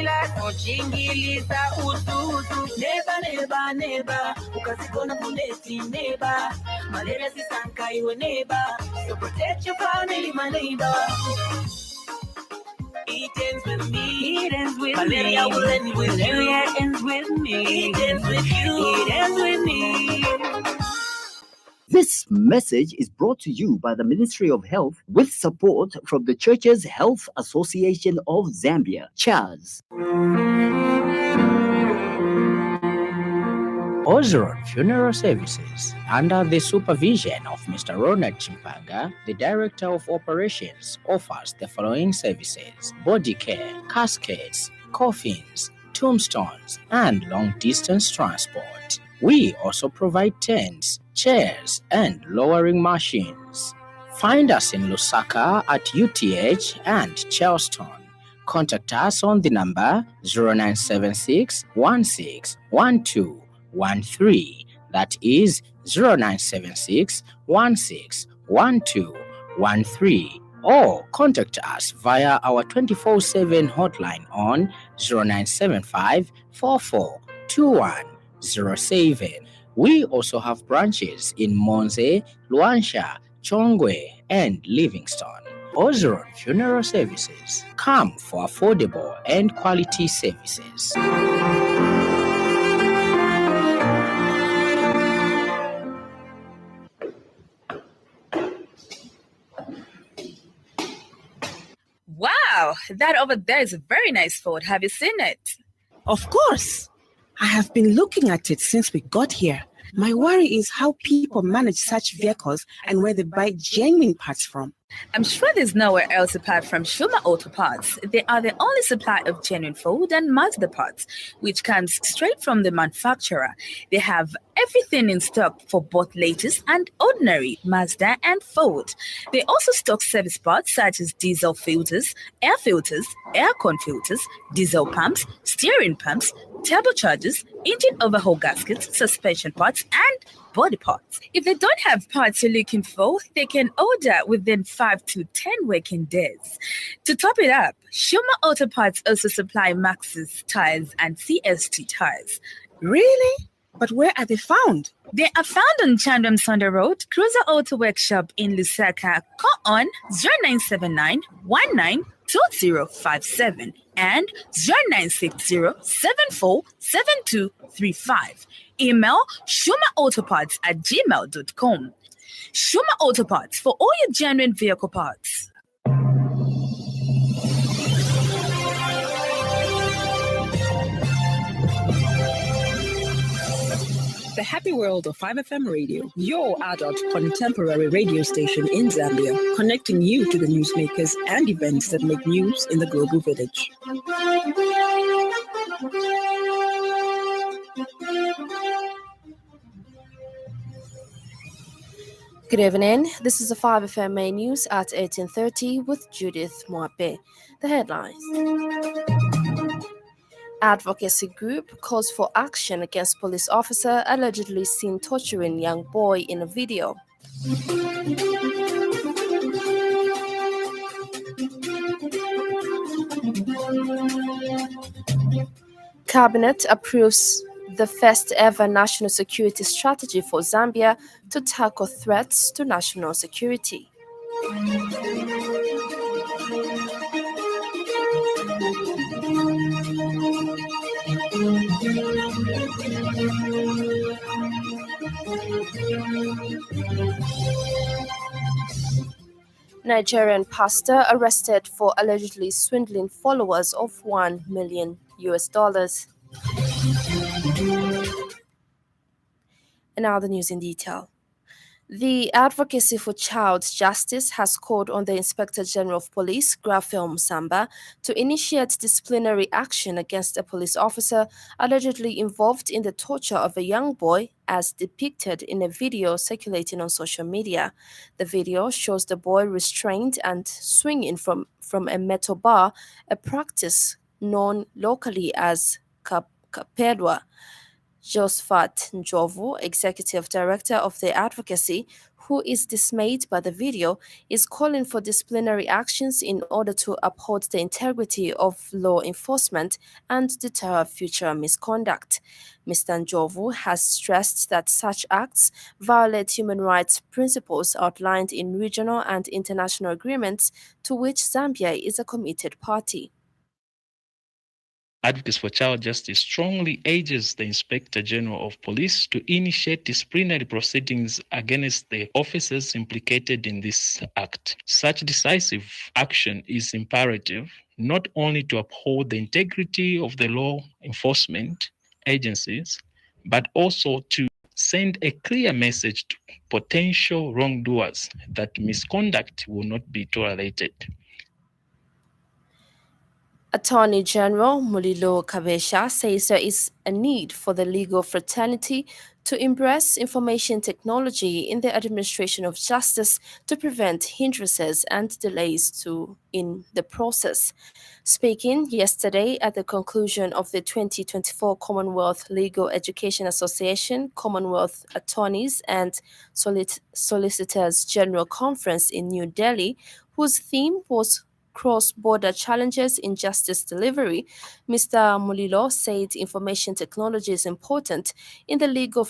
bila kuchingiliza ututu. Neba, ukazikona kundeti neba. Malaria sisanka iwe neba. So protect your family, my neighbor. It ends with me. It ends with Malaria me. Will end with Malaria you. Ends with me. It ends with you. It ends with me. This message is brought to you by the Ministry of Health with support from the Churches Health Association of Zambia, CHAZ. Ozeron Funeral Services, under the supervision of Mr. Ronald Chimpanga, the Director of Operations, offers the following services: body care, caskets, coffins, tombstones, and long-distance transport. We also provide tents, chairs, and lowering machines. Find us in Lusaka at UTH and Charleston. Contact us on the number 0976 161213. That is 0976 161213. Or contact us via our 24/7 hotline on 0975 442107. We also have branches in Monze, Luansha, Chongwe, and Livingstone. Ozeron Funeral Services. Come for affordable and quality services. Wow, that over there is a very nice Ford. Have you seen it? Of course. I have been looking at it since we got here. My worry is how people manage such vehicles and where they buy genuine parts from. I'm sure there's nowhere else apart from Shuma Auto Parts. They are the only supplier of genuine Ford and Mazda parts, which comes straight from the manufacturer. They have everything in stock for both latest and ordinary Mazda and Ford. They also stock service parts such as diesel filters, air con filters, diesel pumps, steering pumps, turbochargers, engine overhaul gaskets, suspension parts, and body parts. If they don't have parts you're looking for, they can order within 5 to 10 working days. To top it up, Shuma Auto Parts also supply Maxxis tires and CST tires. Really? But where are they found? They are found on Chandram Sonda Road, Cruiser Auto Workshop in Lusaka. Call on 0979 192057 and 0960 747235. Email shumaautoparts@gmail.com. Shuma Auto Parts for all your genuine vehicle parts. The Happy World of 5FM Radio, your adult contemporary radio station in Zambia, connecting you to the newsmakers and events that make news in the global village. Good evening. This is the 5FMA News at 18:30 with Judith Mwape. The headlines. Advocacy group calls for action against police officer allegedly seen torturing young boy in a video. Cabinet approves the first ever national security strategy for Zambia to tackle threats to national security. Nigerian pastor arrested for allegedly swindling followers of $1 million. And now the news in detail. The Advocacy for Child Justice has called on the Inspector General of Police, Raphael Musamba, to initiate disciplinary action against a police officer allegedly involved in the torture of a young boy, as depicted in a video circulating on social media. The video shows the boy restrained and swinging from a metal bar, a practice known locally as kapedwa. Josephat Njovu, Executive Director of the Advocacy, who is dismayed by the video, is calling for disciplinary actions in order to uphold the integrity of law enforcement and deter future misconduct. Mr. Njovu has stressed that such acts violate human rights principles outlined in regional and international agreements to which Zambia is a committed party. Advocates for Child Justice strongly urges the Inspector General of Police to initiate disciplinary proceedings against the officers implicated in this act. Such decisive action is imperative not only to uphold the integrity of the law enforcement agencies, but also to send a clear message to potential wrongdoers that misconduct will not be tolerated. Attorney General Mulilo Kabesha says there is a need for the legal fraternity to embrace information technology in the administration of justice to prevent hindrances and delays in the process. Speaking yesterday at the conclusion of the 2024 Commonwealth Legal Education Association Commonwealth Attorneys and Solicitors General Conference in New Delhi, whose theme was cross-border challenges in justice delivery, Mr. Mulilo said information technology is important in the legal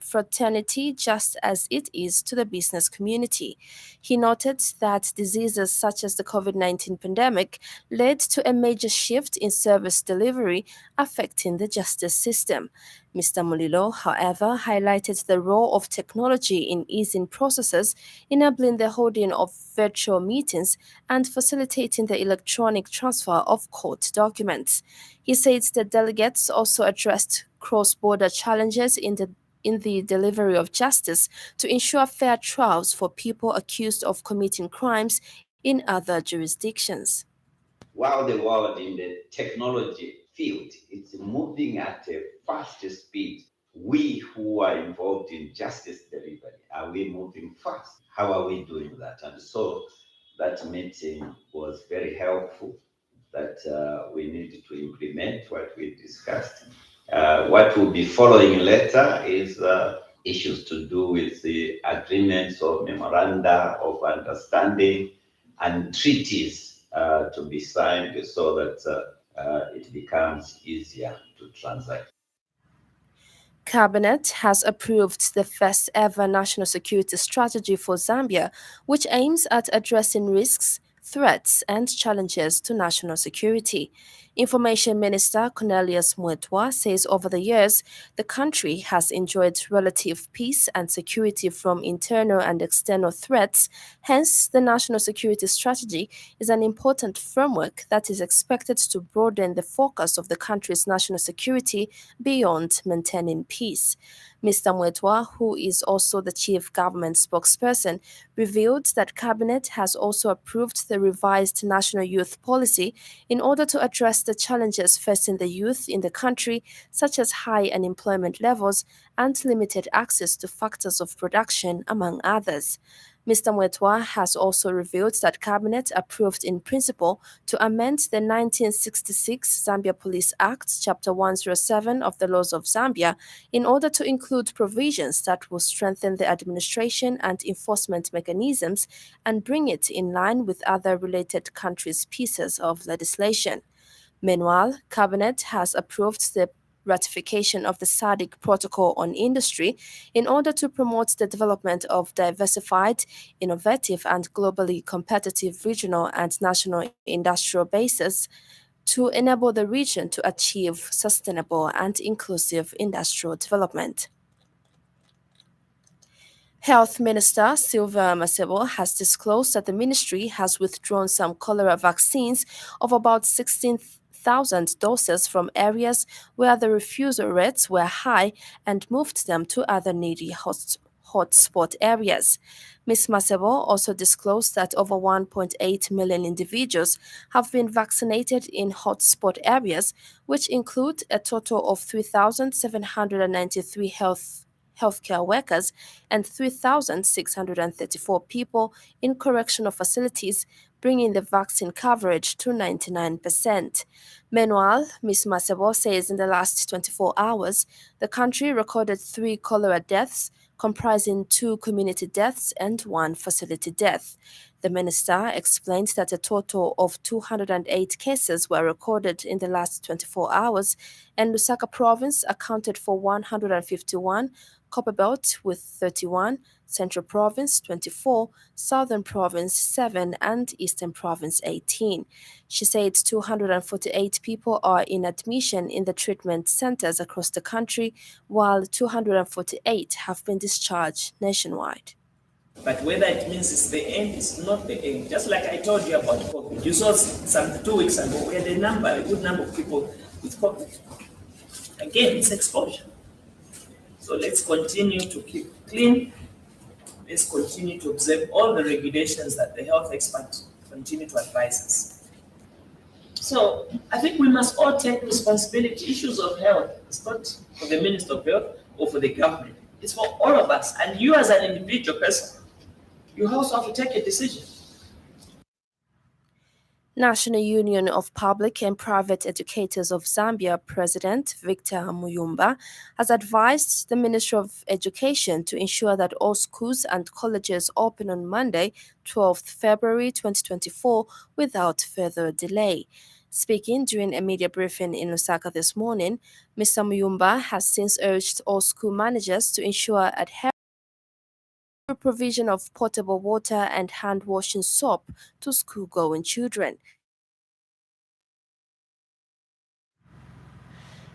fraternity just as it is to the business community. He noted that diseases such as the COVID-19 pandemic led to a major shift in service delivery affecting the justice system. Mr. Mulilo, however, highlighted the role of technology in easing processes, enabling the holding of virtual meetings and facilitating the electronic transfer of court documents. He said the delegates also addressed cross-border challenges in the delivery of justice to ensure fair trials for people accused of committing crimes in other jurisdictions. While the world in the technology field is moving at a fast speed, we who are involved in justice delivery, are we moving fast? How are we doing that? And so that meeting was very helpful, that we needed to implement what we discussed. What will be following later is issues to do with the agreements or memoranda of understanding and treaties to be signed so that it becomes easier to transact. Cabinet has approved the first ever national security strategy for Zambia, which aims at addressing risks, threats, and challenges to national security. Information Minister Cornelius Mwetwa says over the years, the country has enjoyed relative peace and security from internal and external threats. Hence, the national security strategy is an important framework that is expected to broaden the focus of the country's national security beyond maintaining peace. Mr. Mwetwa, who is also the chief government spokesperson, revealed that Cabinet has also approved the revised national youth policy in order to address the challenges facing the youth in the country, such as high unemployment levels and limited access to factors of production, among others. Mr. Mwetwa has also revealed that Cabinet approved in principle to amend the 1966 Zambia Police Act, Chapter 107 of the Laws of Zambia, in order to include provisions that will strengthen the administration and enforcement mechanisms and bring it in line with other related countries' pieces of legislation. Meanwhile, Cabinet has approved the ratification of the SADC Protocol on Industry in order to promote the development of diversified, innovative, and globally competitive regional and national industrial bases to enable the region to achieve sustainable and inclusive industrial development. Health Minister Sylvia Masebo has disclosed that the ministry has withdrawn some cholera vaccines of about 16,000 doses from areas where the refusal rates were high and moved them to other needy hotspot areas. Ms. Masebo also disclosed that over 1.8 million individuals have been vaccinated in hotspot areas, which include a total of 3,793 healthcare workers and 3,634 people in correctional facilities, bringing the vaccine coverage to 99%. Meanwhile, Ms. Masebo says in the last 24 hours, the country recorded 3 cholera deaths, comprising 2 community deaths and 1 facility death. The minister explained that a total of 208 cases were recorded in the last 24 hours, and Lusaka province accounted for 151, Copperbelt with 31, Central Province 24, Southern Province 7, and Eastern Province 18. She said 248 people are in admission in the treatment centers across the country, while 248 have been discharged nationwide. But whether it means it's the end, it's not the end. Just like I told you about COVID. You saw some 2 weeks ago, we had a good number of people with COVID. Again, it's exposure. So let's continue to keep clean. Let's continue to observe all the regulations that the health experts continue to advise us. So I think we must all take responsibility. Issues of health, it's not for the Minister of Health or for the government. It's for all of us. And you as an individual person, you also have to take a decision. National Union of Public and Private Educators of Zambia President Victor Muyumba has advised the Ministry of Education to ensure that all schools and colleges open on Monday, 12th February 2024 without further delay. Speaking during a media briefing in Lusaka this morning, Mr. Muyumba has since urged all school managers to ensure adherence to provision of potable water and hand-washing soap to school-going children.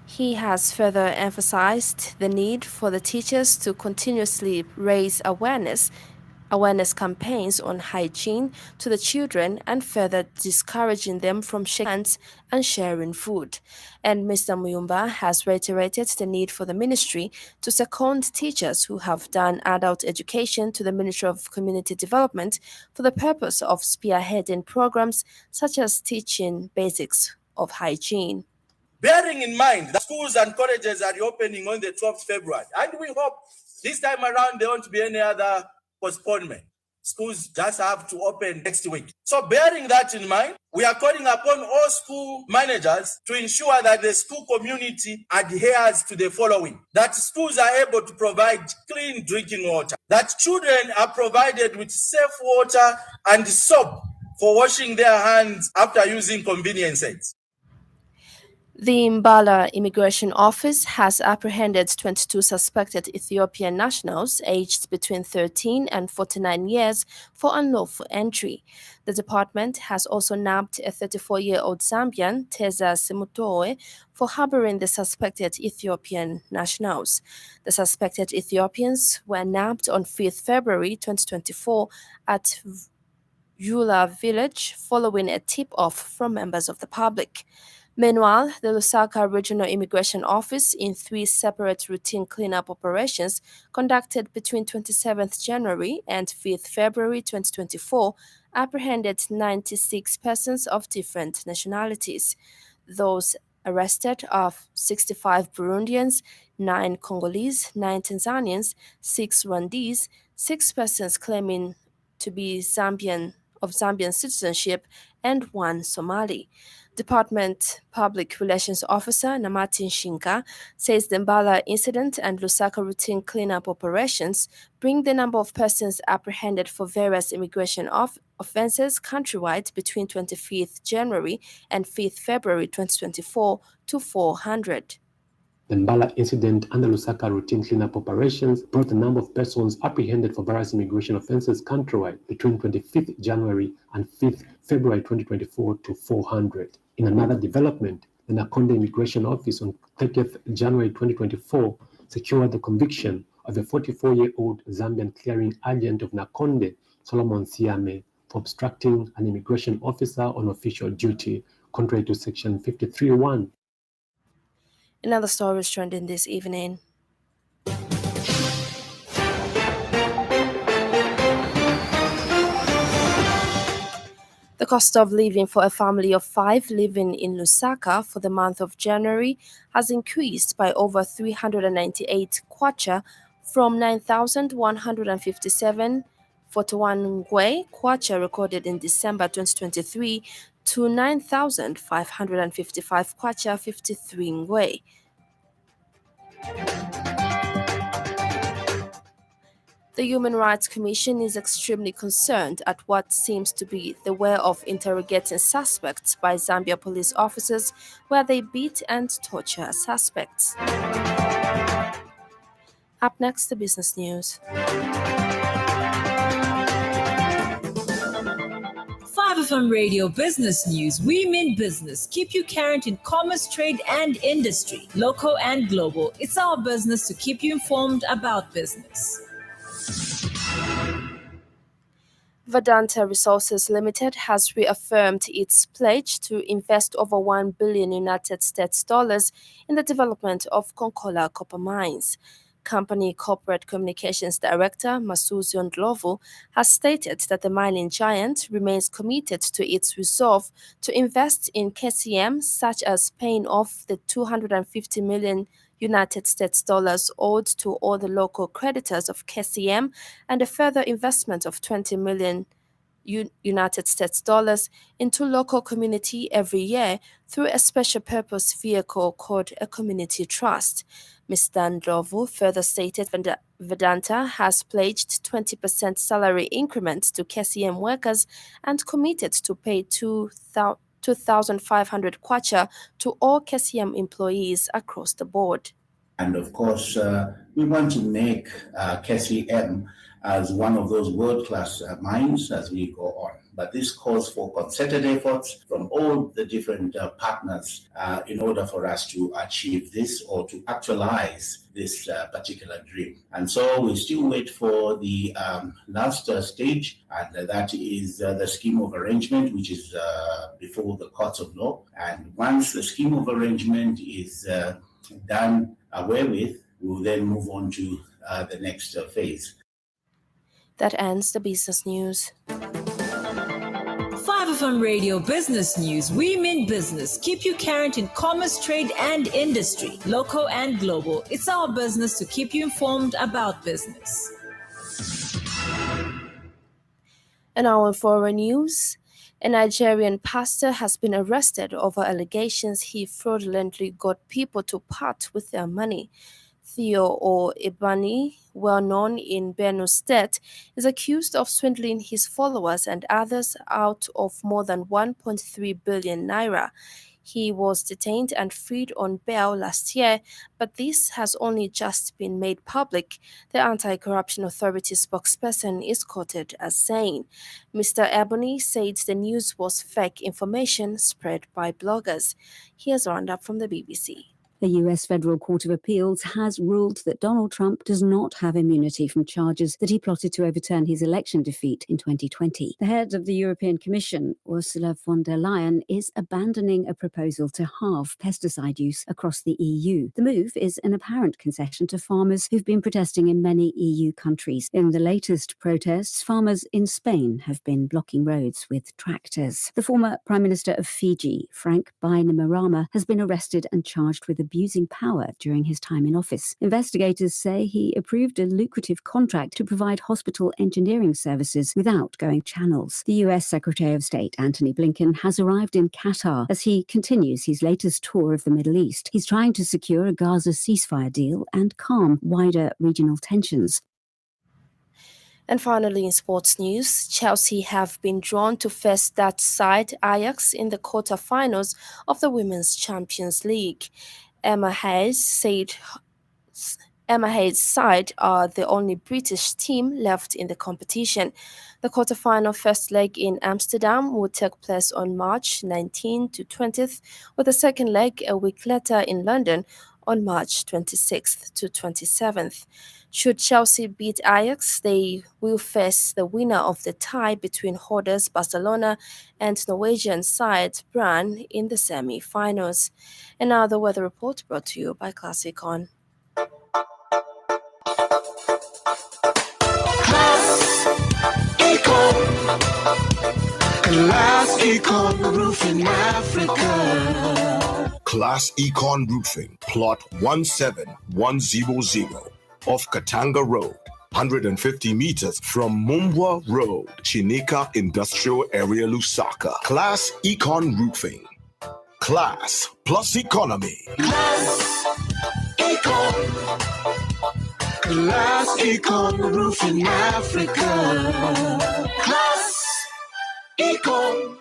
He has further emphasized the need for the teachers to continuously raise awareness campaigns on hygiene to the children and further discouraging them from shaking hands and sharing food. And Mr. Muyumba has reiterated the need for the ministry to second teachers who have done adult education to the Ministry of Community Development for the purpose of spearheading programs such as teaching basics of hygiene. Bearing in mind that schools and colleges are reopening on the 12th February, and we hope this time around there won't be any other postponement. Schools just have to open next week. So bearing that in mind, we are calling upon all school managers to ensure that the school community adheres to the following: that schools are able to provide clean drinking water, that children are provided with safe water and soap for washing their hands after using conveniences. The Mbala Immigration Office has apprehended 22 suspected Ethiopian nationals aged between 13 and 49 years for unlawful entry. The department has also nabbed a 34-year-old Zambian, Teza Simutoe, for harboring the suspected Ethiopian nationals. The suspected Ethiopians were nabbed on 5th February 2024 at Yula village following a tip-off from members of the public. Meanwhile, the Lusaka Regional Immigration Office, in 3 separate routine cleanup operations conducted between 27th January and 5th February 2024, apprehended 96 persons of different nationalities. Those arrested are 65 Burundians, 9 Congolese, 9 Tanzanians, 6 Rwandese, 6 persons claiming to be Zambian citizenship, and 1 Somali. Department Public Relations Officer Namati Nshinga says the Mbala incident and Lusaka routine cleanup operations bring the number of persons apprehended for various immigration offenses countrywide between 25th January and 5th February 2024 to 400. The Mbala incident and the Lusaka routine cleanup operations brought the number of persons apprehended for various immigration offenses countrywide between 25th January and 5th February 2024 to 400. In another development, the Nakonde Immigration Office on 30th January 2024 secured the conviction of a 44-year-old Zambian clearing agent of Nakonde, Solomon Siame, for obstructing an immigration officer on official duty, contrary to Section 53(1). Another story is trending this evening. The cost of living for a family of 5 living in Lusaka for the month of January has increased by over 398 kwacha from 9,157 41 ngwe kwacha recorded in December 2023 to 9,555 kwacha 53 ngwe. The Human Rights Commission is extremely concerned at what seems to be the way of interrogating suspects by Zambia police officers, where they beat and torture suspects. Up next, the business news. 5FM Radio Business News. We mean business. Keep you current in commerce, trade, and industry, local and global. It's our business to keep you informed about business. Vedanta Resources Limited has reaffirmed its pledge to invest over $1 billion United States dollars in the development of Konkola copper mines. Company Corporate Communications Director Masuzi Ndlovu has stated that the mining giant remains committed to its resolve to invest in KCM, such as paying off the $250 million United States dollars owed to all the local creditors of KCM and a further investment of $20 million United States dollars into local community every year through a special purpose vehicle called a community trust. Mr. Ndlovu further stated that Vedanta has pledged 20% salary increment to KCM workers and committed to pay 2,500 kwacha to all KCM employees across the board. And of course, we want to make KCM as one of those world-class mines as we go on. But this calls for concerted efforts from all the different partners in order for us to achieve this or to actualize this particular dream. And so we still wait for the last stage, and that is the scheme of arrangement, which is before the courts of law. And once the scheme of arrangement is done away with, we'll then move on to the next phase. That ends the business news. 5FM Radio Business News. We mean business. Keep you current in commerce, trade, and industry, local and global. It's our business to keep you informed about business. And now in foreign news. A Nigerian pastor has been arrested over allegations he fraudulently got people to part with their money. Theo Ibani, well known in Benue State, is accused of swindling his followers and others out of more than 1.3 billion naira. He was detained and freed on bail last year, but this has only just been made public, the Anti-Corruption Authority spokesperson is quoted as saying. Mr. Ebony said the news was fake information spread by bloggers. Here's a roundup from the BBC. The U.S. Federal Court of Appeals has ruled that Donald Trump does not have immunity from charges that he plotted to overturn his election defeat in 2020. The head of the European Commission, Ursula von der Leyen, is abandoning a proposal to halve pesticide use across the EU. The move is an apparent concession to farmers who've been protesting in many EU countries. In the latest protests, farmers in Spain have been blocking roads with tractors. The former Prime Minister of Fiji, Frank Bainimarama, has been arrested and charged with abusing power during his time in office. Investigators say he approved a lucrative contract to provide hospital engineering services without going channels. The US Secretary of State Antony Blinken has arrived in Qatar as he continues his latest tour of the Middle East. He's trying to secure a Gaza ceasefire deal and calm wider regional tensions. And finally, in sports news, Chelsea have been drawn to face Dutch side Ajax in the quarter-finals of the Women's Champions League. Emma Hayes' side are the only British team left in the competition. The quarter-final first leg in Amsterdam will take place on March 19 to 20th, with the second leg a week later in London on March 26th to 27th. Should Chelsea beat Ajax, they will face the winner of the tie between holders Barcelona and Norwegian side Brann in the semi-finals. And now the weather report brought to you by Class Econ. Class Econ Roofing Africa. Class Econ Roofing, plot 17100 off Katanga Road, 150 meters from Mumbwa Road, Chinika Industrial Area, Lusaka. Class Econ Roofing. Class plus economy. Class Econ. Class Econ Roofing Africa. Class Econ.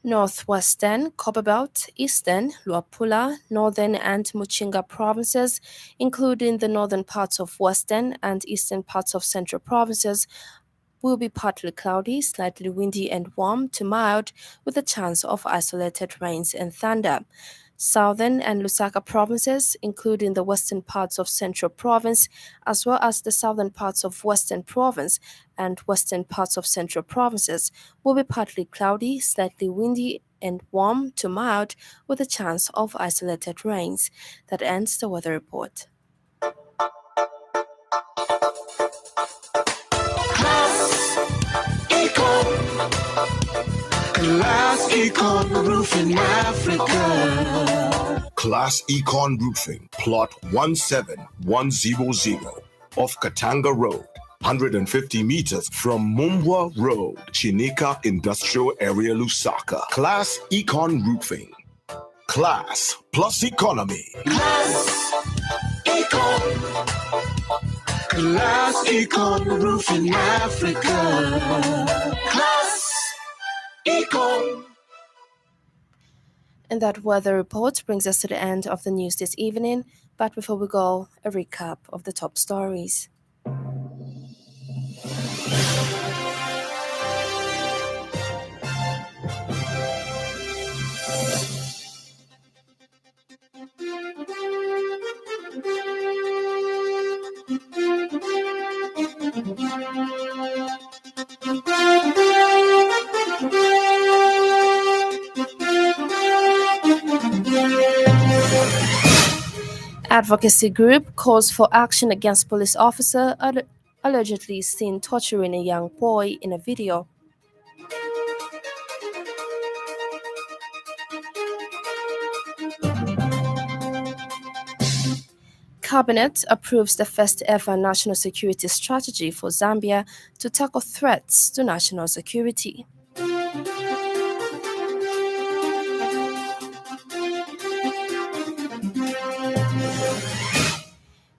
Northwestern, Copperbelt, Eastern, Luapula, Northern and Muchinga provinces, including the northern parts of Western and eastern parts of Central provinces, will be partly cloudy, slightly windy and warm to mild, with a chance of isolated rains and thunder. Southern and Lusaka provinces, including the western parts of Central Province, as well as the southern parts of Western Province and western parts of Central Provinces, will be partly cloudy, slightly windy and warm to mild, with a chance of isolated rains. That ends the weather report. Class Econ Roofing Africa. Class Econ Roofing, plot 17100 off Katanga Road, 150 meters from Mumbwa Road, Chinika Industrial Area, Lusaka. Class Econ Roofing. Class plus economy. Class Econ. Class Econ Roofing Africa. Class Econ. And that weather report brings us to the end of the news this evening. But before we go, a recap of the top stories. Advocacy group calls for action against police officer allegedly seen torturing a young boy in a video. Cabinet approves the first ever national security strategy for Zambia to tackle threats to national security.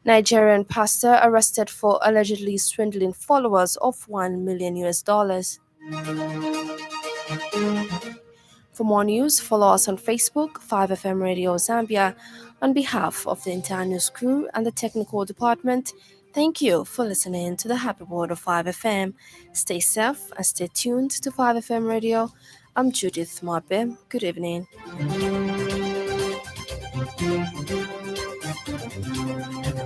Nigerian pastor arrested for allegedly swindling followers of $1 million. For more news, follow us on Facebook, 5FM Radio Zambia. On behalf of the entire news crew and the technical department, thank you for listening to the Happy World of 5FM. Stay safe and stay tuned to 5FM Radio. I'm Judith Mwabe. Good evening.